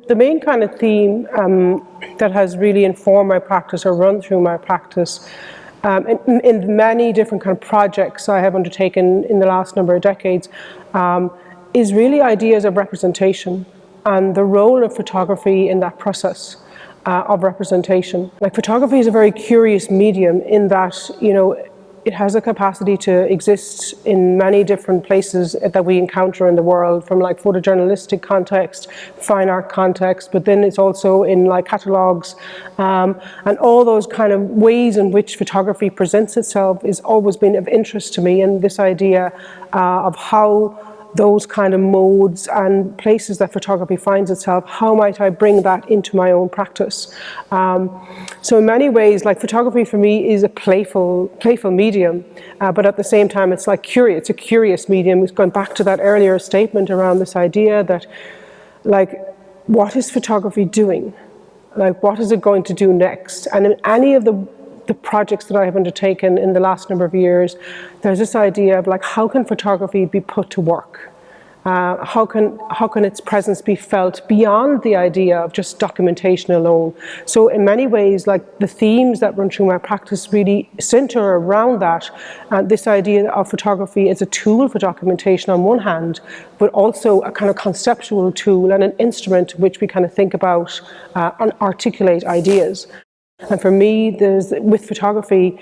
The main kind of theme that has really informed my practice or run through my practice in many different kind of projects I have undertaken in the last number of decades is really ideas of representation and the role of photography in that process of representation. Like, photography is a very curious medium in that, you know, it has a capacity to exist in many different places that we encounter in the world, from like photojournalistic context, fine art context, but then it's also in like catalogues, and all those kind of ways in which photography presents itself has always been of interest to me. And this idea of how those kind of modes and places that photography finds itself, how might I bring that into my own practice? So in many ways, like, photography for me is a playful medium, but at the same time it's like curious. It's a curious medium. It's going back to that earlier statement around this idea that, like, what is photography doing? Like, what is it going to do next? And in any of the projects that I have undertaken in the last number of years, there's this idea of like, how can photography be put to work? How can its presence be felt beyond the idea of just documentation alone? So in many ways, like, the themes that run through my practice really center around that. This idea of photography as a tool for documentation on one hand, but also a kind of conceptual tool and an instrument which we kind of think about and articulate ideas. And for me, with photography,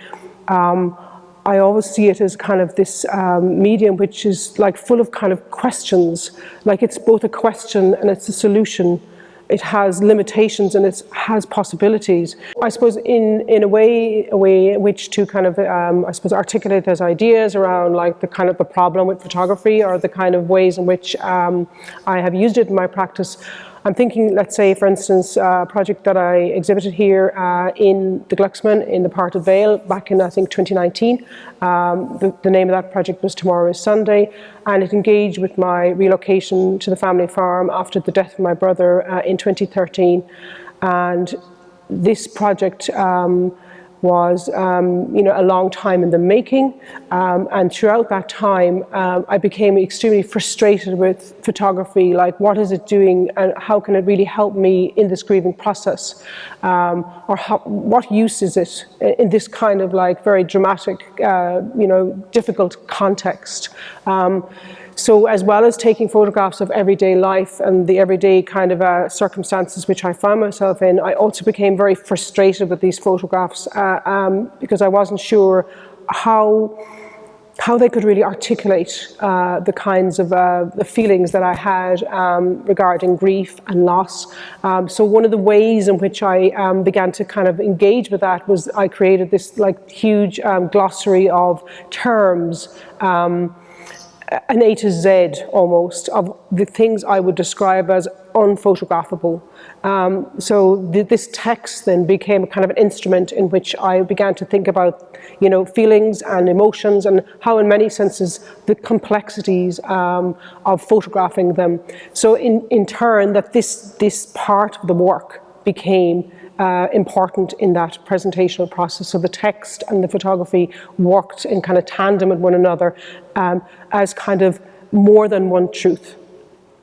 I always see it as kind of this medium which is like full of kind of questions. Like, it's both a question and it's a solution. It has limitations and it has possibilities. I suppose in a way in which to kind of, I suppose, articulate those ideas around like the kind of the problem with photography, or the kind of ways in which I have used it in my practice. I'm thinking, let's say, for instance, a project that I exhibited here in the Glucksman in the Part of Vale back in, I think, 2019. The name of that project was Tomorrow is Sunday, and it engaged with my relocation to the family farm after the death of my brother in 2013. And this project was a long time in the making, and throughout that time I became extremely frustrated with photography. Like, what is it doing, and how can it really help me in this grieving process, or what use is it in this kind of like very dramatic, difficult context? So as well as taking photographs of everyday life and the everyday kind of circumstances which I found myself in, I also became very frustrated with these photographs because I wasn't sure how they could really articulate the kinds of the feelings that I had regarding grief and loss. So one of the ways in which I began to kind of engage with that was I created this like huge glossary of terms, an A to Z almost, of the things I would describe as unphotographable. So this text then became a kind of an instrument in which I began to think about, feelings and emotions, and how in many senses the complexities of photographing them. So in turn, that this part of the work became important in that presentational process. So the text and the photography worked in kind of tandem with one another as kind of more than one truth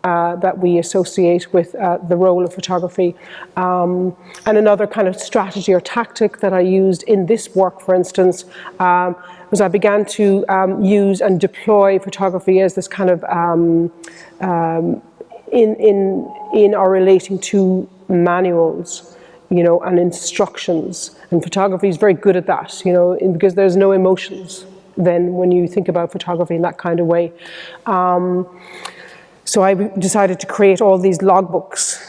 that we associate with the role of photography. And another kind of strategy or tactic that I used in this work, for instance, was I began to use and deploy photography as this kind of in or relating to manuals, and instructions. And photography is very good at that, because there's no emotions then when you think about photography in that kind of way. So I decided to create all these logbooks,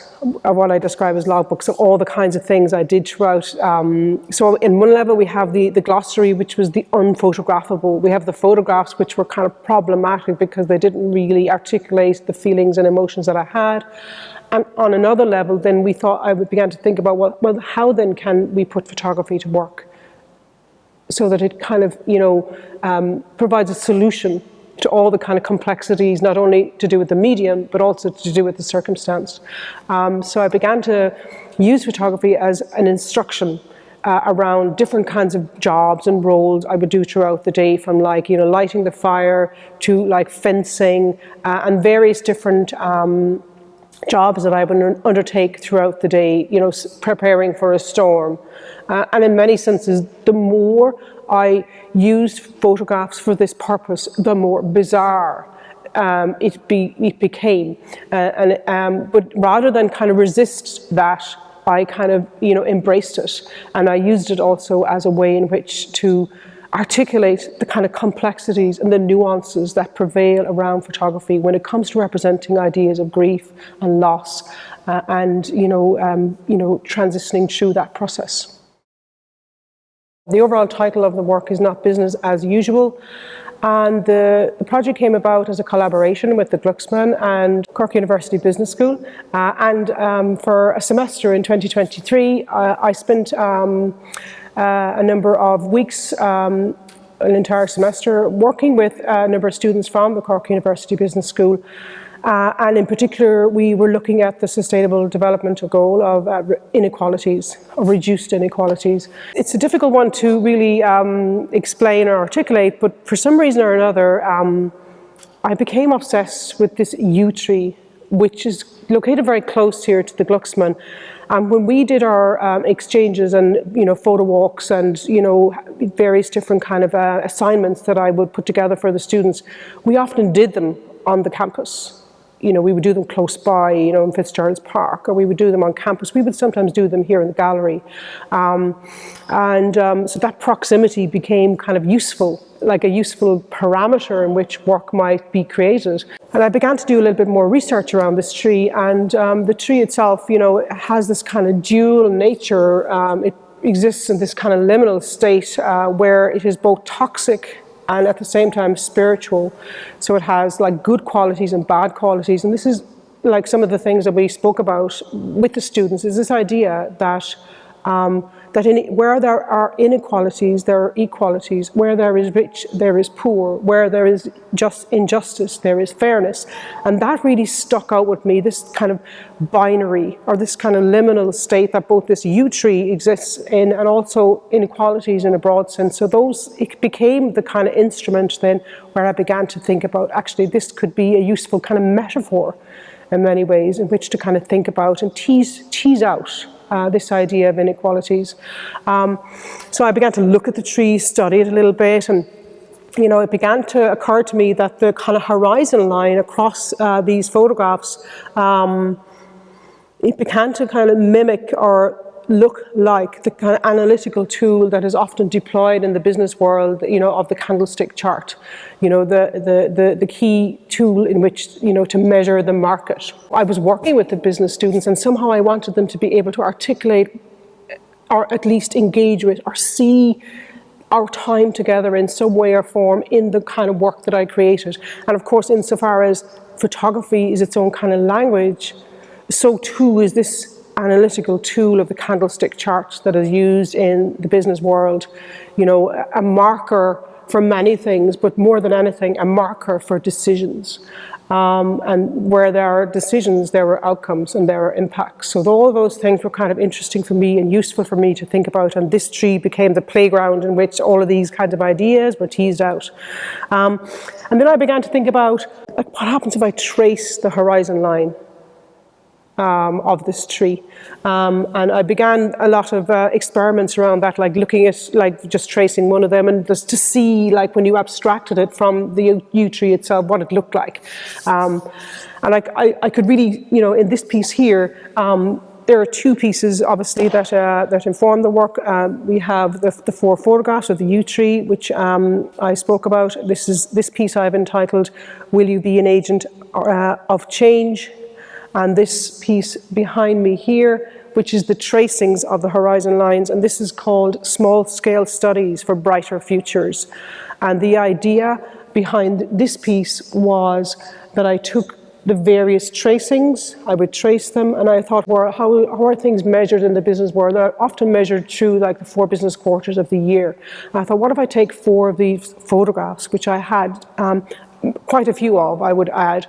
or what I describe as logbooks, of all the kinds of things I did throughout. So in one level we have the glossary, which was the unphotographable. We have the photographs, which were kind of problematic because they didn't really articulate the feelings and emotions that I had. And on another level, then I began to think about, well, how then can we put photography to work so that it kind of, provides a solution to all the kind of complexities, not only to do with the medium, but also to do with the circumstance. So I began to use photography as an instruction around different kinds of jobs and roles I would do throughout the day, from like, lighting the fire to like fencing and various different jobs that I would undertake throughout the day, you know, preparing for a storm. And in many senses, the more I used photographs for this purpose, the more bizarre it became. But rather than kind of resist that, I kind of, you know, embraced it. And I used it also as a way in which to articulate the kind of complexities and the nuances that prevail around photography when it comes to representing ideas of grief and loss, and transitioning through that process. The overall title of the work is Not Business as Usual, and the project came about as a collaboration with the Glucksman and Cork University Business School, and for a semester in 2023 I spent a number of weeks, an entire semester, working with a number of students from the Cork University Business School. And in particular, we were looking at the Sustainable Development Goal of inequalities, of reduced inequalities. It's a difficult one to really explain or articulate, but for some reason or another, I became obsessed with this yew tree, which is located very close here to the Glucksman. And when we did our exchanges and, you know, photo walks and, you know, various different kind of assignments that I would put together for the students, we often did them on the campus. You know, we would do them close by, you know, in Fitzgerald's Park, or we would do them on campus. We would sometimes do them here in the gallery. So that proximity became kind of useful, like a useful parameter in which work might be created. And I began to do a little bit more research around this tree, and the tree itself, you know, has this kind of dual nature. It exists in this kind of liminal state where it is both toxic and at the same time spiritual. So it has like good qualities and bad qualities. And this is like some of the things that we spoke about with the students, is this idea that where there are inequalities, there are equalities. Where there is rich, there is poor. Where there is just injustice, there is fairness. And that really stuck out with me, this kind of binary, or this kind of liminal state that both this yew tree exists in, and also inequalities in a broad sense. So it became the kind of instrument then where I began to think about, actually, this could be a useful kind of metaphor in many ways, in which to kind of think about and tease out this idea of inequalities. So I began to look at the tree, study it a little bit, and, you know, it began to occur to me that the kind of horizon line across these photographs, it began to kind of mimic or look like the kind of analytical tool that is often deployed in the business world, you know, of the candlestick chart. You know, the key tool in which, you know, to measure the market. I was working with the business students, and somehow I wanted them to be able to articulate, or at least engage with, or see our time together in some way or form in the kind of work that I created. And of course, insofar as photography is its own kind of language, so too is this analytical tool of the candlestick chart that is used in the business world. You know, a marker for many things, but more than anything, a marker for decisions. And where there are decisions, there are outcomes and there are impacts. So all of those things were kind of interesting for me and useful for me to think about. And this tree became the playground in which all of these kinds of ideas were teased out. And then I began to think about, like, what happens if I trace the horizon line of this tree, and I began a lot of experiments around that, like looking at, like, just tracing one of them, and just to see, like, when you abstracted it from the yew tree itself, what it looked like. And I could really, you know, in this piece here, there are two pieces, obviously, that inform the work. We have the four photographs of the yew tree, which I spoke about. This piece I've entitled, "Will You Be an Agent of Change?" And this piece behind me here, which is the tracings of the horizon lines, and this is called Small Scale Studies for Brighter Futures. And the idea behind this piece was that I took the various tracings, I would trace them, and I thought, well, how are things measured in the business world? They're often measured through, like, the 4 business quarters of the year. And I thought, what if I take 4 of these photographs, which I had quite a few of, I would add,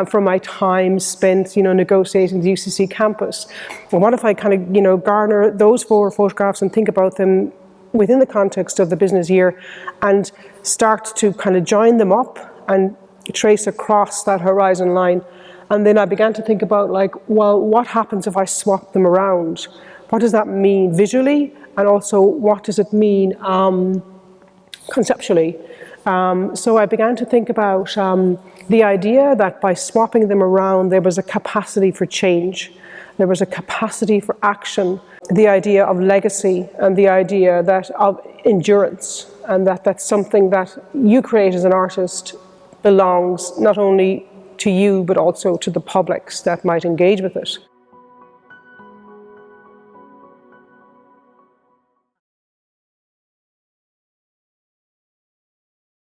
from my time spent, you know, negotiating the UCC campus. And what if I kind of, you know, garner those 4 photographs and think about them within the context of the business year, and start to kind of join them up and trace across that horizon line, And then I began to think about, like, well, what happens if I swap them around? What does that mean visually? And also, what does it mean conceptually? So I began to think about the idea that by swapping them around, there was a capacity for change. There was a capacity for action, the idea of legacy and the idea that of endurance, and that that's something that you create as an artist belongs not only to you, but also to the publics that might engage with it.